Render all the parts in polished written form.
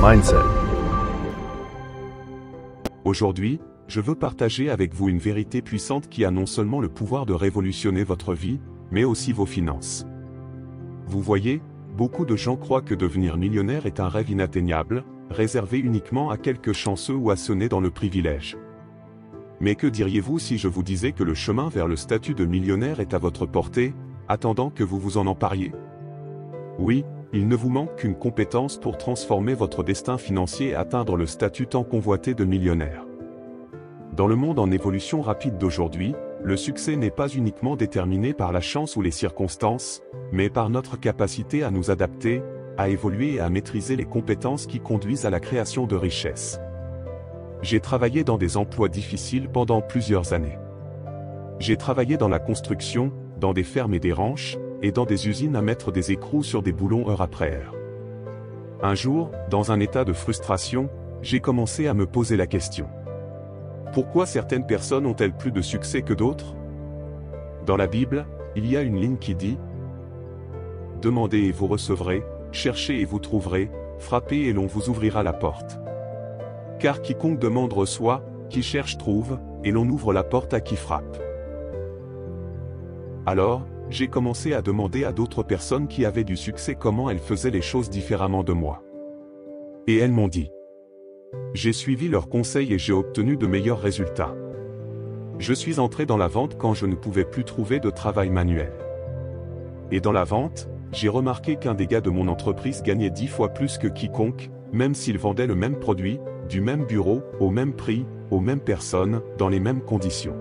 mindset. Aujourd'hui, je veux partager avec vous une vérité puissante qui a non seulement le pouvoir de révolutionner votre vie, mais aussi vos finances. Vous voyez, beaucoup de gens croient que devenir millionnaire est un rêve inatteignable, réservé uniquement à quelques chanceux ou à ceux nés dans le privilège. Mais que diriez-vous si je vous disais que le chemin vers le statut de millionnaire est à votre portée, attendant que vous vous en empariez? Oui, il ne vous manque qu'une compétence pour transformer votre destin financier et atteindre le statut tant convoité de millionnaire. Dans le monde en évolution rapide d'aujourd'hui, le succès n'est pas uniquement déterminé par la chance ou les circonstances, mais par notre capacité à nous adapter, à évoluer et à maîtriser les compétences qui conduisent à la création de richesses. J'ai travaillé dans des emplois difficiles pendant plusieurs années. J'ai travaillé dans la construction, dans des fermes et des ranchs, et dans des usines à mettre des écrous sur des boulons heure après heure. Un jour, dans un état de frustration, j'ai commencé à me poser la question. Pourquoi certaines personnes ont-elles plus de succès que d'autres? Dans la Bible, il y a une ligne qui dit « Demandez et vous recevrez, cherchez et vous trouverez, frappez et l'on vous ouvrira la porte. Car quiconque demande reçoit, qui cherche trouve, et l'on ouvre la porte à qui frappe. » Alors, j'ai commencé à demander à d'autres personnes qui avaient du succès comment elles faisaient les choses différemment de moi. Et elles m'ont dit. J'ai suivi leurs conseils et j'ai obtenu de meilleurs résultats. Je suis entré dans la vente quand je ne pouvais plus trouver de travail manuel. Et dans la vente, j'ai remarqué qu'un des gars de mon entreprise gagnait 10 fois plus que quiconque, même s'il vendait le même produit, du même bureau, au même prix, aux mêmes personnes, dans les mêmes conditions.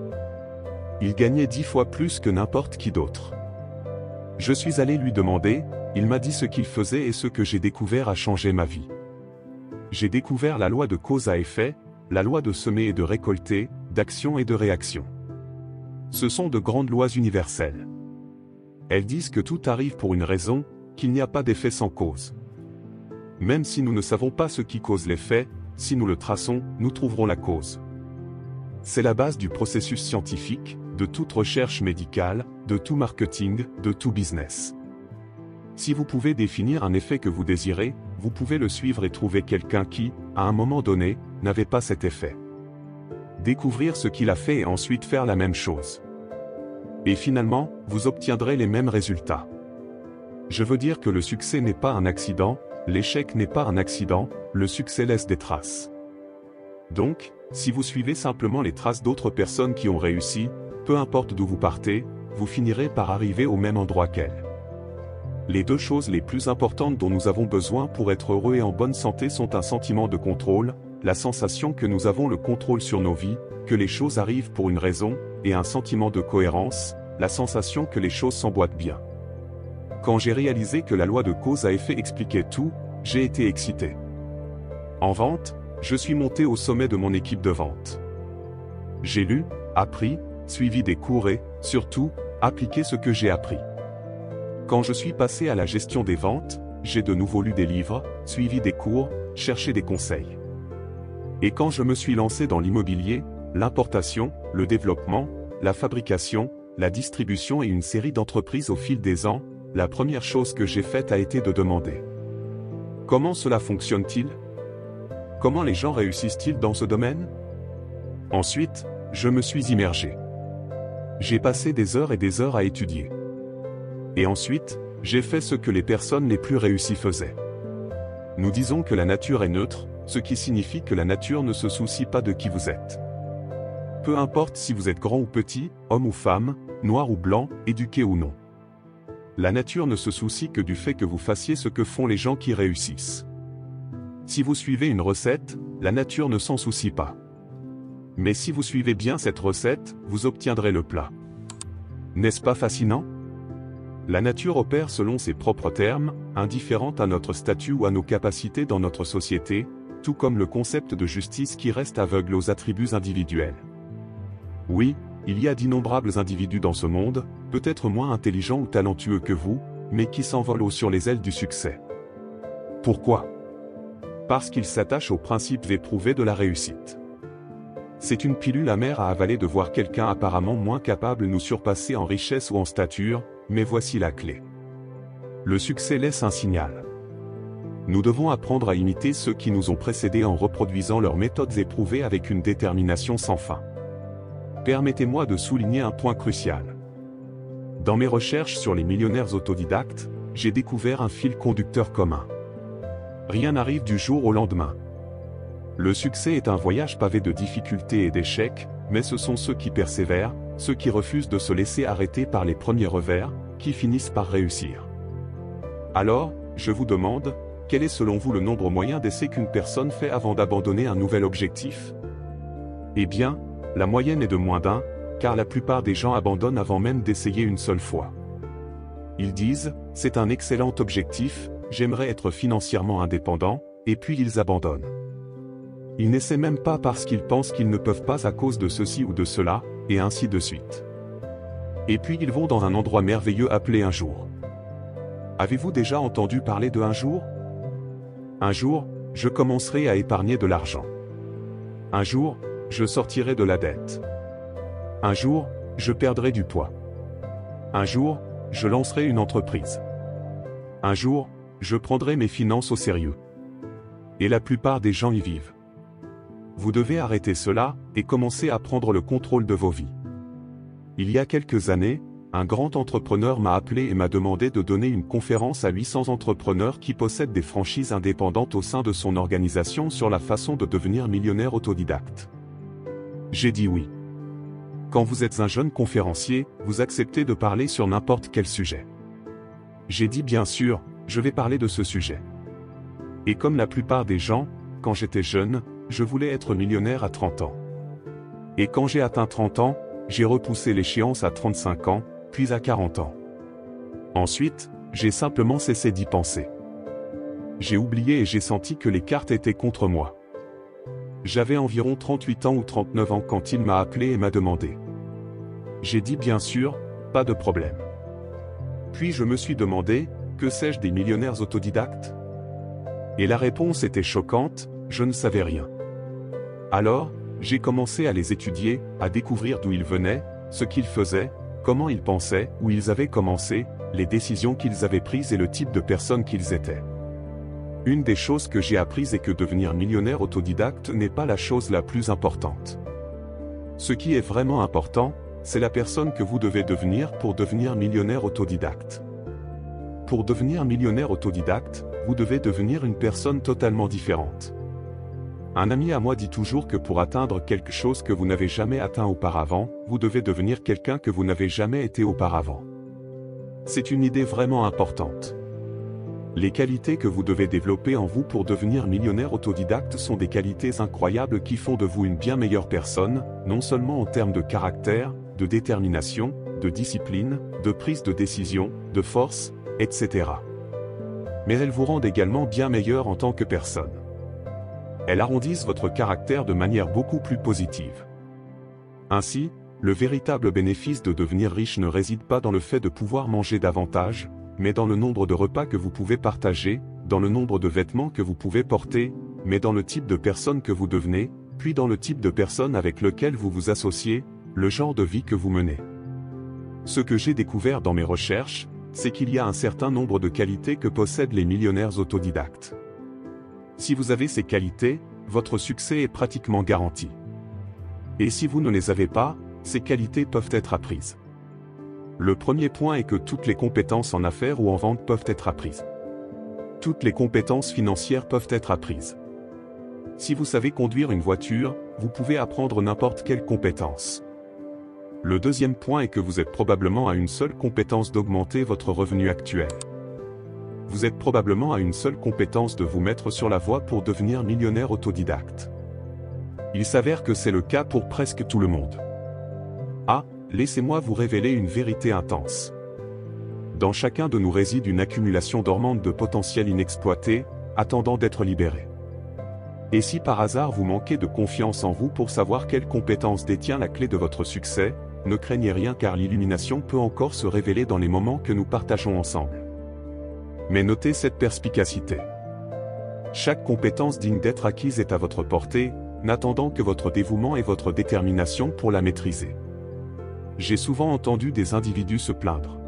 Il gagnait 10 fois plus que n'importe qui d'autre. Je suis allé lui demander, il m'a dit ce qu'il faisait et ce que j'ai découvert a changé ma vie. J'ai découvert la loi de cause à effet, la loi de semer et de récolter, d'action et de réaction. Ce sont de grandes lois universelles. Elles disent que tout arrive pour une raison, qu'il n'y a pas d'effet sans cause. Même si nous ne savons pas ce qui cause l'effet, si nous le traçons, nous trouverons la cause. C'est la base du processus scientifique, de toute recherche médicale, de tout marketing, de tout business. Si vous pouvez définir un effet que vous désirez, vous pouvez le suivre et trouver quelqu'un qui, à un moment donné, n'avait pas cet effet. Découvrir ce qu'il a fait et ensuite faire la même chose. Et finalement, vous obtiendrez les mêmes résultats. Je veux dire que le succès n'est pas un accident, l'échec n'est pas un accident, le succès laisse des traces. Donc, si vous suivez simplement les traces d'autres personnes qui ont réussi, peu importe d'où vous partez, vous finirez par arriver au même endroit qu'elles. Les deux choses les plus importantes dont nous avons besoin pour être heureux et en bonne santé sont un sentiment de contrôle, la sensation que nous avons le contrôle sur nos vies, que les choses arrivent pour une raison, et un sentiment de cohérence, la sensation que les choses s'emboîtent bien. Quand j'ai réalisé que la loi de cause à effet expliquait tout, j'ai été excité. En vente, je suis monté au sommet de mon équipe de vente. J'ai lu, appris, suivi des cours et, surtout, appliqué ce que j'ai appris. Quand je suis passé à la gestion des ventes, j'ai de nouveau lu des livres, suivi des cours, cherché des conseils. Et quand je me suis lancé dans l'immobilier, l'importation, le développement, la fabrication, la distribution et une série d'entreprises au fil des ans, la première chose que j'ai faite a été de demander. Comment cela fonctionne-t-il? Comment les gens réussissent-ils dans ce domaine? Ensuite, je me suis immergé. J'ai passé des heures et des heures à étudier. Et ensuite, j'ai fait ce que les personnes les plus réussies faisaient. Nous disons que la nature est neutre, ce qui signifie que la nature ne se soucie pas de qui vous êtes. Peu importe si vous êtes grand ou petit, homme ou femme, noir ou blanc, éduqué ou non. La nature ne se soucie que du fait que vous fassiez ce que font les gens qui réussissent. Si vous suivez une recette, la nature ne s'en soucie pas. Mais si vous suivez bien cette recette, vous obtiendrez le plat. N'est-ce pas fascinant? La nature opère selon ses propres termes, indifférente à notre statut ou à nos capacités dans notre société, tout comme le concept de justice qui reste aveugle aux attributs individuels. Oui, il y a d'innombrables individus dans ce monde, peut-être moins intelligents ou talentueux que vous, mais qui s'envolent haut sur les ailes du succès. Pourquoi? Parce qu'ils s'attachent aux principes éprouvés de la réussite. C'est une pilule amère à avaler de voir quelqu'un apparemment moins capable nous surpasser en richesse ou en stature, mais voici la clé. Le succès laisse un signal. nous devons apprendre à imiter ceux qui nous ont précédés en reproduisant leurs méthodes éprouvées avec une détermination sans fin. Permettez-moi de souligner un point crucial. Dans mes recherches sur les millionnaires autodidactes, j'ai découvert un fil conducteur commun. Rien n'arrive du jour au lendemain. Le succès est un voyage pavé de difficultés et d'échecs, mais ce sont ceux qui persévèrent, ceux qui refusent de se laisser arrêter par les premiers revers, qui finissent par réussir. Alors, je vous demande, quel est selon vous le nombre moyen d'essais qu'une personne fait avant d'abandonner un nouvel objectif? Eh bien, la moyenne est de moins d'un, car la plupart des gens abandonnent avant même d'essayer une seule fois. Ils disent, c'est un excellent objectif, j'aimerais être financièrement indépendant, et puis ils abandonnent. Ils n'essaient même pas parce qu'ils pensent qu'ils ne peuvent pas à cause de ceci ou de cela, et ainsi de suite. Et puis ils vont dans un endroit merveilleux appelé un jour. Avez-vous déjà entendu parler de un jour? Un jour, je commencerai à épargner de l'argent. Un jour, je sortirai de la dette. Un jour, je perdrai du poids. Un jour, je lancerai une entreprise. Un jour, je prendrai mes finances au sérieux. Et la plupart des gens y vivent. Vous devez arrêter cela, et commencer à prendre le contrôle de vos vies. Il y a quelques années, un grand entrepreneur m'a appelé et m'a demandé de donner une conférence à 800 entrepreneurs qui possèdent des franchises indépendantes au sein de son organisation sur la façon de devenir millionnaire autodidacte. J'ai dit oui. Quand vous êtes un jeune conférencier, vous acceptez de parler sur n'importe quel sujet. J'ai dit bien sûr, je vais parler de ce sujet. Et comme la plupart des gens, quand j'étais jeune, je voulais être millionnaire à 30 ans. Et quand j'ai atteint 30 ans, j'ai repoussé l'échéance à 35 ans, puis à 40 ans. Ensuite, j'ai simplement cessé d'y penser. J'ai oublié et j'ai senti que les cartes étaient contre moi. J'avais environ 38 ans ou 39 ans quand il m'a appelé et m'a demandé. J'ai dit bien sûr, pas de problème. Puis je me suis demandé, que sais-je des millionnaires autodidactes? Et la réponse était choquante, je ne savais rien. Alors, j'ai commencé à les étudier, à découvrir d'où ils venaient, ce qu'ils faisaient, comment ils pensaient, où ils avaient commencé, les décisions qu'ils avaient prises et le type de personnes qu'ils étaient. Une des choses que j'ai apprises est que devenir millionnaire autodidacte n'est pas la chose la plus importante. Ce qui est vraiment important, c'est la personne que vous devez devenir pour devenir millionnaire autodidacte. Pour devenir millionnaire autodidacte, vous devez devenir une personne totalement différente. Un ami à moi dit toujours que pour atteindre quelque chose que vous n'avez jamais atteint auparavant, vous devez devenir quelqu'un que vous n'avez jamais été auparavant. C'est une idée vraiment importante. Les qualités que vous devez développer en vous pour devenir millionnaire autodidacte sont des qualités incroyables qui font de vous une bien meilleure personne, non seulement en termes de caractère, de détermination, de discipline, de prise de décision, de force, etc. Mais elles vous rendent également bien meilleur en tant que personne. Elles arrondissent votre caractère de manière beaucoup plus positive. Ainsi, le véritable bénéfice de devenir riche ne réside pas dans le fait de pouvoir manger davantage, mais dans le nombre de repas que vous pouvez partager, dans le nombre de vêtements que vous pouvez porter, mais dans le type de personne que vous devenez, puis dans le type de personne avec lequel vous vous associez, le genre de vie que vous menez. Ce que j'ai découvert dans mes recherches, c'est qu'il y a un certain nombre de qualités que possèdent les millionnaires autodidactes. Si vous avez ces qualités, votre succès est pratiquement garanti. Et si vous ne les avez pas, ces qualités peuvent être apprises. Le premier point est que toutes les compétences en affaires ou en vente peuvent être apprises. Toutes les compétences financières peuvent être apprises. Si vous savez conduire une voiture, vous pouvez apprendre n'importe quelle compétence. Le deuxième point est que vous êtes probablement à une seule compétence d'augmenter votre revenu actuel. Vous êtes probablement à une seule compétence de vous mettre sur la voie pour devenir millionnaire autodidacte. Il s'avère que c'est le cas pour presque tout le monde. Ah, laissez-moi vous révéler une vérité intense. Dans chacun de nous réside une accumulation dormante de potentiel inexploité, attendant d'être libéré. Et si par hasard vous manquez de confiance en vous pour savoir quelle compétence détient la clé de votre succès, ne craignez rien car l'illumination peut encore se révéler dans les moments que nous partageons ensemble. Mais notez cette perspicacité. Chaque compétence digne d'être acquise est à votre portée, n'attendant que votre dévouement et votre détermination pour la maîtriser. J'ai souvent entendu des individus se plaindre.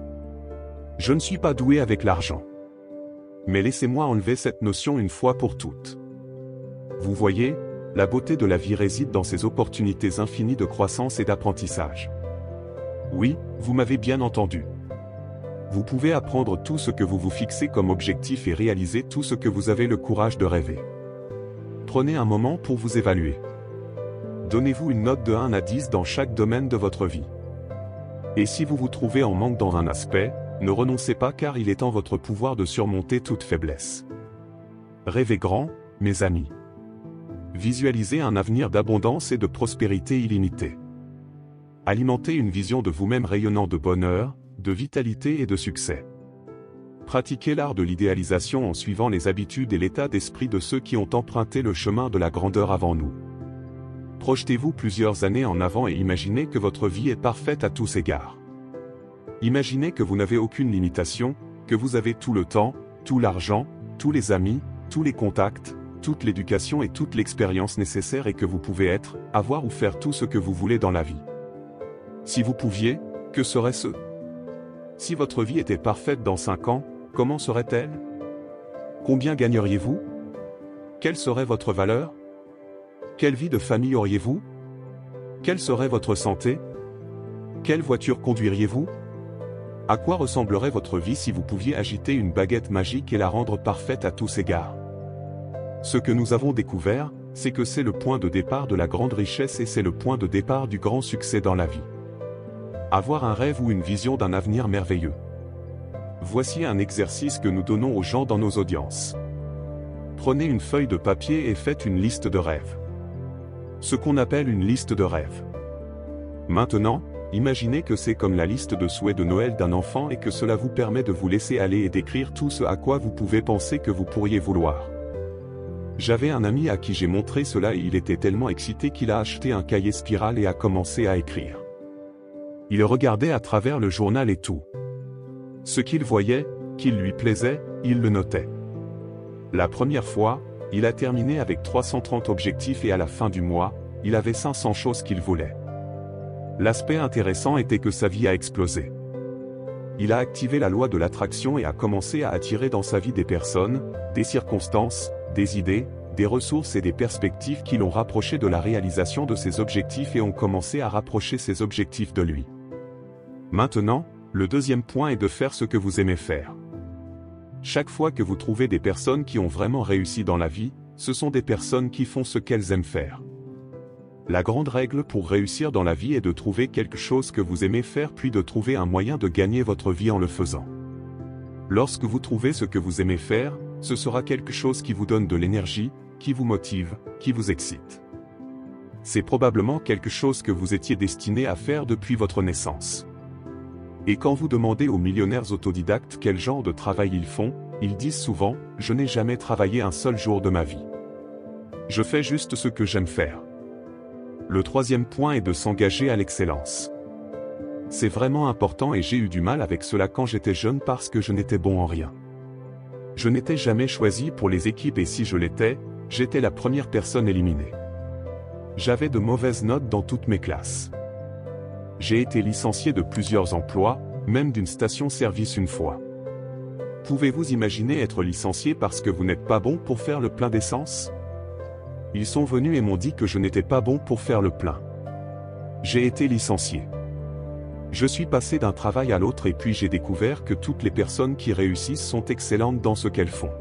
Je ne suis pas doué avec l'argent. Mais laissez-moi enlever cette notion une fois pour toutes. Vous voyez, la beauté de la vie réside dans ses opportunités infinies de croissance et d'apprentissage. Oui, vous m'avez bien entendu. Vous pouvez apprendre tout ce que vous vous fixez comme objectif et réaliser tout ce que vous avez le courage de rêver. Prenez un moment pour vous évaluer. Donnez-vous une note de 1 à 10 dans chaque domaine de votre vie. Et si vous vous trouvez en manque dans un aspect, ne renoncez pas car il est en votre pouvoir de surmonter toute faiblesse. Rêvez grand, mes amis. Visualisez un avenir d'abondance et de prospérité illimitée. Alimentez une vision de vous-même rayonnant de bonheur, de vitalité et de succès. Pratiquez l'art de l'idéalisation en suivant les habitudes et l'état d'esprit de ceux qui ont emprunté le chemin de la grandeur avant nous. Projetez-vous plusieurs années en avant et imaginez que votre vie est parfaite à tous égards. Imaginez que vous n'avez aucune limitation, que vous avez tout le temps, tout l'argent, tous les amis, tous les contacts, toute l'éducation et toute l'expérience nécessaires et que vous pouvez être, avoir ou faire tout ce que vous voulez dans la vie. Si vous pouviez, que serait-ce? Si votre vie était parfaite dans 5 ans, comment serait-elle? Combien gagneriez-vous? Quelle serait votre valeur? Quelle vie de famille auriez-vous? Quelle serait votre santé? Quelle voiture conduiriez-vous? À quoi ressemblerait votre vie si vous pouviez agiter une baguette magique et la rendre parfaite à tous égards? Ce que nous avons découvert, c'est que c'est le point de départ de la grande richesse et c'est le point de départ du grand succès dans la vie. Avoir un rêve ou une vision d'un avenir merveilleux. Voici un exercice que nous donnons aux gens dans nos audiences. Prenez une feuille de papier et faites une liste de rêves. Ce qu'on appelle une liste de rêves. Maintenant, imaginez que c'est comme la liste de souhaits de Noël d'un enfant et que cela vous permet de vous laisser aller et d'écrire tout ce à quoi vous pouvez penser que vous pourriez vouloir. J'avais un ami à qui j'ai montré cela et il était tellement excité qu'il a acheté un cahier spirale et a commencé à écrire. Il regardait à travers le journal et tout. Ce qu'il voyait, qu'il lui plaisait, il le notait. La première fois, il a terminé avec 330 objectifs et à la fin du mois, il avait 500 choses qu'il voulait. L'aspect intéressant était que sa vie a explosé. Il a activé la loi de l'attraction et a commencé à attirer dans sa vie des personnes, des circonstances, des idées, des ressources et des perspectives qui l'ont rapproché de la réalisation de ses objectifs et ont commencé à rapprocher ses objectifs de lui. Maintenant, le deuxième point est de faire ce que vous aimez faire. Chaque fois que vous trouvez des personnes qui ont vraiment réussi dans la vie, ce sont des personnes qui font ce qu'elles aiment faire. La grande règle pour réussir dans la vie est de trouver quelque chose que vous aimez faire puis de trouver un moyen de gagner votre vie en le faisant. Lorsque vous trouvez ce que vous aimez faire, ce sera quelque chose qui vous donne de l'énergie, qui vous motive, qui vous excite. C'est probablement quelque chose que vous étiez destiné à faire depuis votre naissance. Et quand vous demandez aux millionnaires autodidactes quel genre de travail ils font, ils disent souvent « Je n'ai jamais travaillé un seul jour de ma vie. Je fais juste ce que j'aime faire ». Le troisième point est de s'engager à l'excellence. C'est vraiment important et j'ai eu du mal avec cela quand j'étais jeune parce que je n'étais bon en rien. Je n'étais jamais choisi pour les équipes et si je l'étais, j'étais la première personne éliminée. J'avais de mauvaises notes dans toutes mes classes. J'ai été licencié de plusieurs emplois, même d'une station-service une fois. Pouvez-vous imaginer être licencié parce que vous n'êtes pas bon pour faire le plein d'essence? Ils sont venus et m'ont dit que je n'étais pas bon pour faire le plein. J'ai été licencié. Je suis passé d'un travail à l'autre et puis j'ai découvert que toutes les personnes qui réussissent sont excellentes dans ce qu'elles font.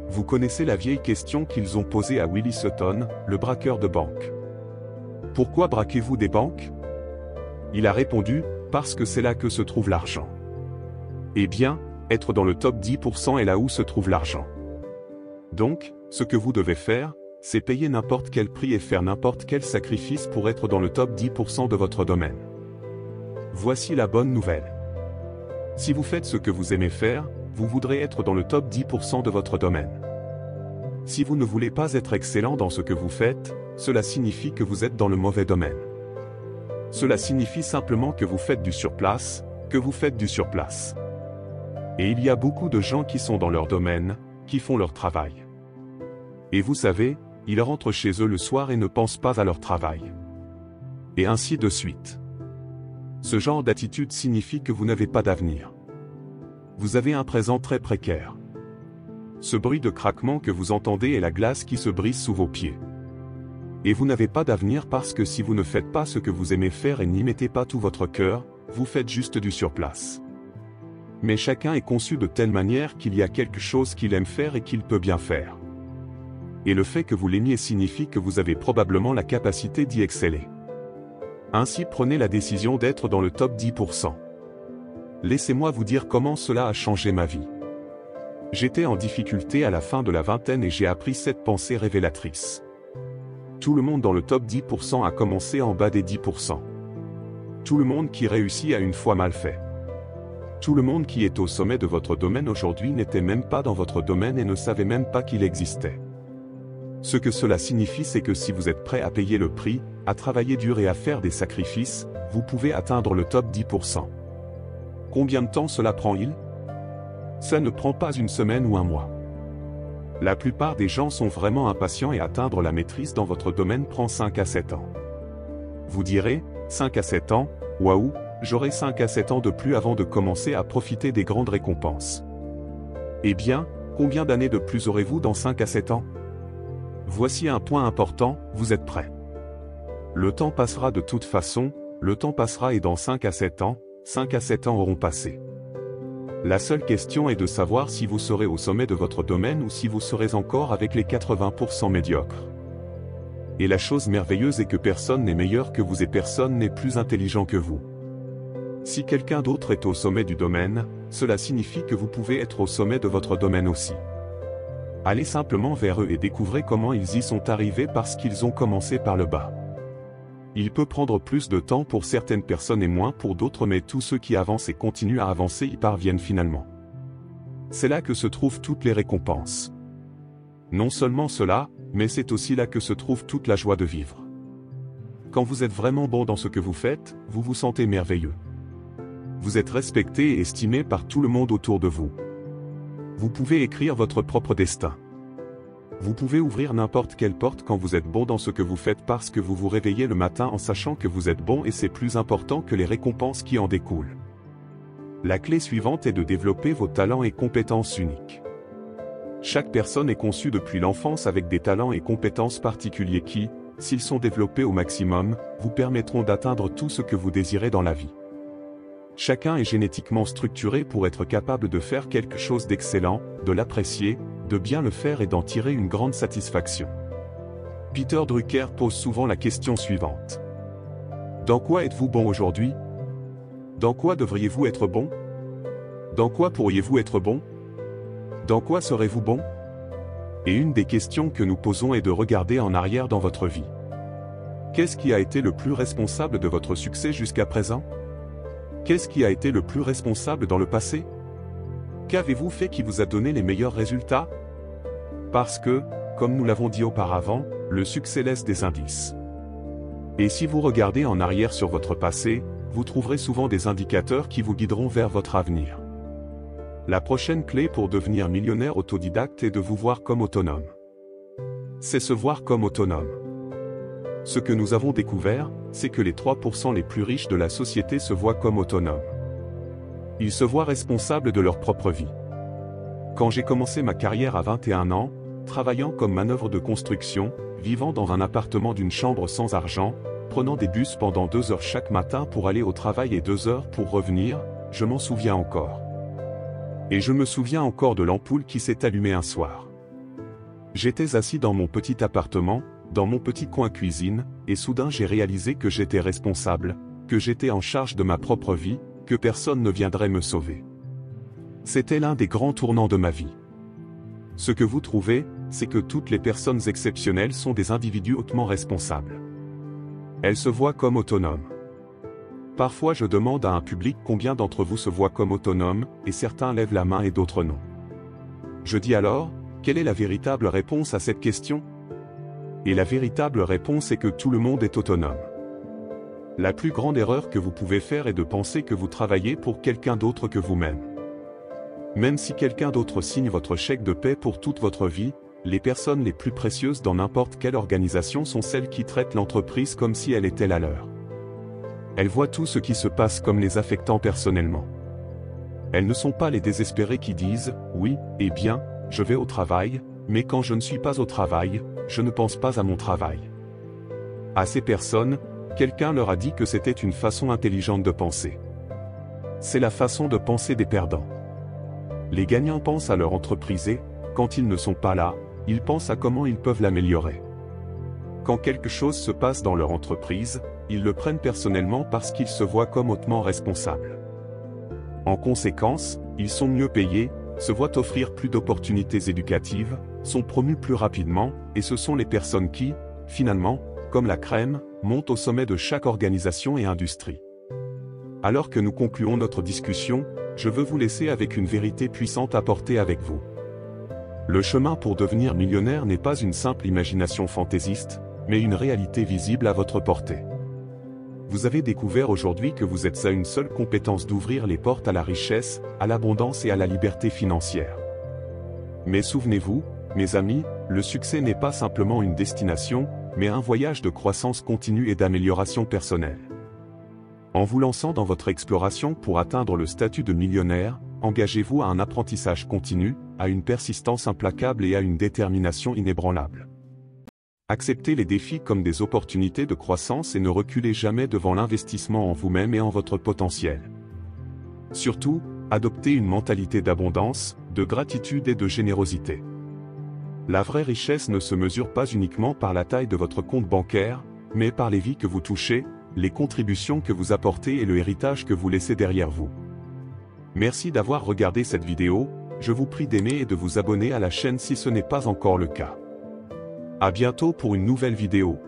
Vous connaissez la vieille question qu'ils ont posée à Willie Sutton, le braqueur de banque. Pourquoi braquez-vous des banques? Il a répondu, parce que c'est là que se trouve l'argent. Eh bien, être dans le top 10% est là où se trouve l'argent. Donc, ce que vous devez faire, c'est payer n'importe quel prix et faire n'importe quel sacrifice pour être dans le top 10% de votre domaine. Voici la bonne nouvelle. Si vous faites ce que vous aimez faire, vous voudrez être dans le top 10% de votre domaine. Si vous ne voulez pas être excellent dans ce que vous faites, cela signifie que vous êtes dans le mauvais domaine. Cela signifie simplement que vous faites du surplace, Et il y a beaucoup de gens qui sont dans leur domaine, qui font leur travail. Et vous savez, ils rentrent chez eux le soir et ne pensent pas à leur travail. Et ainsi de suite. Ce genre d'attitude signifie que vous n'avez pas d'avenir. Vous avez un présent très précaire. Ce bruit de craquement que vous entendez est la glace qui se brise sous vos pieds. Et vous n'avez pas d'avenir parce que si vous ne faites pas ce que vous aimez faire et n'y mettez pas tout votre cœur, vous faites juste du surplace. Mais chacun est conçu de telle manière qu'il y a quelque chose qu'il aime faire et qu'il peut bien faire. Et le fait que vous l'aimiez signifie que vous avez probablement la capacité d'y exceller. Ainsi prenez la décision d'être dans le top 10%. Laissez-moi vous dire comment cela a changé ma vie. J'étais en difficulté à la fin de la vingtaine et j'ai appris cette pensée révélatrice. Tout le monde dans le top 10% a commencé en bas des 10%. Tout le monde qui réussit a une fois mal fait. Tout le monde qui est au sommet de votre domaine aujourd'hui n'était même pas dans votre domaine et ne savait même pas qu'il existait. Ce que cela signifie, c'est que si vous êtes prêt à payer le prix, à travailler dur et à faire des sacrifices, vous pouvez atteindre le top 10%. Combien de temps cela prend-il? Ça ne prend pas une semaine ou un mois. La plupart des gens sont vraiment impatients et atteindre la maîtrise dans votre domaine prend 5 à 7 ans. Vous direz, 5 à 7 ans, waouh, j'aurai 5 à 7 ans de plus avant de commencer à profiter des grandes récompenses. Eh bien, combien d'années de plus aurez-vous dans 5 à 7 ans? Voici un point important, vous êtes prêts. Le temps passera de toute façon, le temps passera et dans 5 à 7 ans, 5 à 7 ans auront passé. La seule question est de savoir si vous serez au sommet de votre domaine ou si vous serez encore avec les 80% médiocres. Et la chose merveilleuse est que personne n'est meilleur que vous et personne n'est plus intelligent que vous. Si quelqu'un d'autre est au sommet du domaine, cela signifie que vous pouvez être au sommet de votre domaine aussi. Allez simplement vers eux et découvrez comment ils y sont arrivés parce qu'ils ont commencé par le bas. Il peut prendre plus de temps pour certaines personnes et moins pour d'autres, mais tous ceux qui avancent et continuent à avancer y parviennent finalement. C'est là que se trouvent toutes les récompenses. Non seulement cela, mais c'est aussi là que se trouve toute la joie de vivre. Quand vous êtes vraiment bon dans ce que vous faites, vous vous sentez merveilleux. Vous êtes respecté et estimé par tout le monde autour de vous. Vous pouvez écrire votre propre destin. Vous pouvez ouvrir n'importe quelle porte quand vous êtes bon dans ce que vous faites parce que vous vous réveillez le matin en sachant que vous êtes bon et c'est plus important que les récompenses qui en découlent. La clé suivante est de développer vos talents et compétences uniques. Chaque personne est conçue depuis l'enfance avec des talents et compétences particuliers qui, s'ils sont développés au maximum, vous permettront d'atteindre tout ce que vous désirez dans la vie. Chacun est génétiquement structuré pour être capable de faire quelque chose d'excellent, de l'apprécier, de bien le faire et d'en tirer une grande satisfaction. Peter Drucker pose souvent la question suivante. Dans quoi êtes-vous bon aujourd'hui? Dans quoi devriez-vous être bon? Dans quoi pourriez-vous être bon? Dans quoi serez-vous bon? Et une des questions que nous posons est de regarder en arrière dans votre vie. Qu'est-ce qui a été le plus responsable de votre succès jusqu'à présent? Qu'est-ce qui a été le plus responsable dans le passé? Qu'avez-vous fait qui vous a donné les meilleurs résultats? Parce que, comme nous l'avons dit auparavant, le succès laisse des indices. Et si vous regardez en arrière sur votre passé, vous trouverez souvent des indicateurs qui vous guideront vers votre avenir. La prochaine clé pour devenir millionnaire autodidacte est de vous voir comme autonome. C'est se voir comme autonome. Ce que nous avons découvert, c'est que les 3% les plus riches de la société se voient comme autonomes. Ils se voient responsables de leur propre vie. Quand j'ai commencé ma carrière à 21 ans, travaillant comme manœuvre de construction, vivant dans un appartement d'une chambre sans argent, prenant des bus pendant 2 heures chaque matin pour aller au travail et 2 heures pour revenir, je m'en souviens encore. Et je me souviens encore de l'ampoule qui s'est allumée un soir. J'étais assis dans mon petit appartement, dans mon petit coin cuisine, et soudain j'ai réalisé que j'étais responsable, que j'étais en charge de ma propre vie, que personne ne viendrait me sauver. C'était l'un des grands tournants de ma vie. Ce que vous trouvez, c'est que toutes les personnes exceptionnelles sont des individus hautement responsables. Elles se voient comme autonomes. Parfois je demande à un public combien d'entre vous se voient comme autonomes, et certains lèvent la main et d'autres non. Je dis alors, quelle est la véritable réponse à cette question? Et la véritable réponse est que tout le monde est autonome. La plus grande erreur que vous pouvez faire est de penser que vous travaillez pour quelqu'un d'autre que vous-même. Même si quelqu'un d'autre signe votre chèque de paie pour toute votre vie, les personnes les plus précieuses dans n'importe quelle organisation sont celles qui traitent l'entreprise comme si elle était la leur. Elles voient tout ce qui se passe comme les affectant personnellement. Elles ne sont pas les désespérés qui disent « Oui, eh bien, je vais au travail, mais quand je ne suis pas au travail, je ne pense pas à mon travail. À ces personnes, quelqu'un leur a dit que c'était une façon intelligente de penser. C'est la façon de penser des perdants. Les gagnants pensent à leur entreprise et, quand ils ne sont pas là, ils pensent à comment ils peuvent l'améliorer. Quand quelque chose se passe dans leur entreprise, ils le prennent personnellement parce qu'ils se voient comme hautement responsables. En conséquence, ils sont mieux payés, se voient offrir plus d'opportunités éducatives, sont promus plus rapidement, et ce sont les personnes qui, finalement, comme la crème, montent au sommet de chaque organisation et industrie. Alors que nous concluons notre discussion, je veux vous laisser avec une vérité puissante à porter avec vous. Le chemin pour devenir millionnaire n'est pas une simple imagination fantaisiste, mais une réalité visible à votre portée. Vous avez découvert aujourd'hui que vous êtes à une seule compétence d'ouvrir les portes à la richesse, à l'abondance et à la liberté financière. Mais souvenez-vous, mes amis, le succès n'est pas simplement une destination, mais un voyage de croissance continue et d'amélioration personnelle. En vous lançant dans votre exploration pour atteindre le statut de millionnaire, engagez-vous à un apprentissage continu, à une persistance implacable et à une détermination inébranlable. Acceptez les défis comme des opportunités de croissance et ne reculez jamais devant l'investissement en vous-même et en votre potentiel. Surtout, adoptez une mentalité d'abondance, de gratitude et de générosité. La vraie richesse ne se mesure pas uniquement par la taille de votre compte bancaire, mais par les vies que vous touchez, les contributions que vous apportez et le héritage que vous laissez derrière vous. Merci d'avoir regardé cette vidéo, je vous prie d'aimer et de vous abonner à la chaîne si ce n'est pas encore le cas. À bientôt pour une nouvelle vidéo.